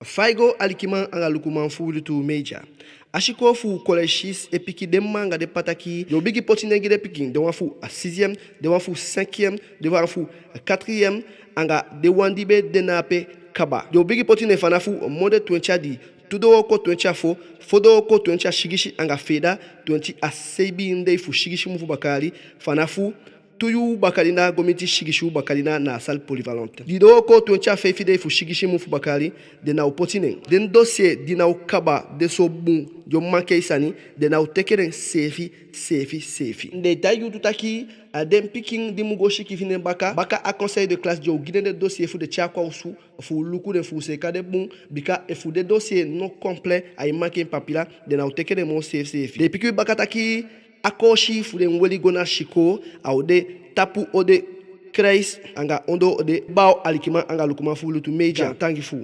Faigo alikiman anga lukuman fu lutu meja. Ashiko fu collège et piki demanga de pataki. Yo bigi potinegi de piki de fu a 6e, de fu 5e, de fu 4e, anga de wandibe de nape kaba. Yo bigi potine fanafu mode twencha di. Tudo ko twencha fo, fodo ko twencha shigishi anga feda, twenchi a sebi inde fu shigishi mufu bakari, fanafu tuyu bakalina gomiti shigishu bakalina na salle polyvalente. Dido ko twencha fefide fu shigishi mufu bakari de na upotine. Den dossier dina ukaba de so bun yo manke isani de na utekeren sefi. Nde tayu tutaki a dem picking di mugoshi kifine baka a conseil de classe jo guide de dossier fu de chakwa usu fu luku de fu seka de bun bika e fu de dossier non complet a manke papila de na utekeren mon sefi. De piku baka taki akoshi fude mweli gona shiko aude tapu ode kreis anga ondo ode bao alikima anga lukuma fulu tu meja tangi fu.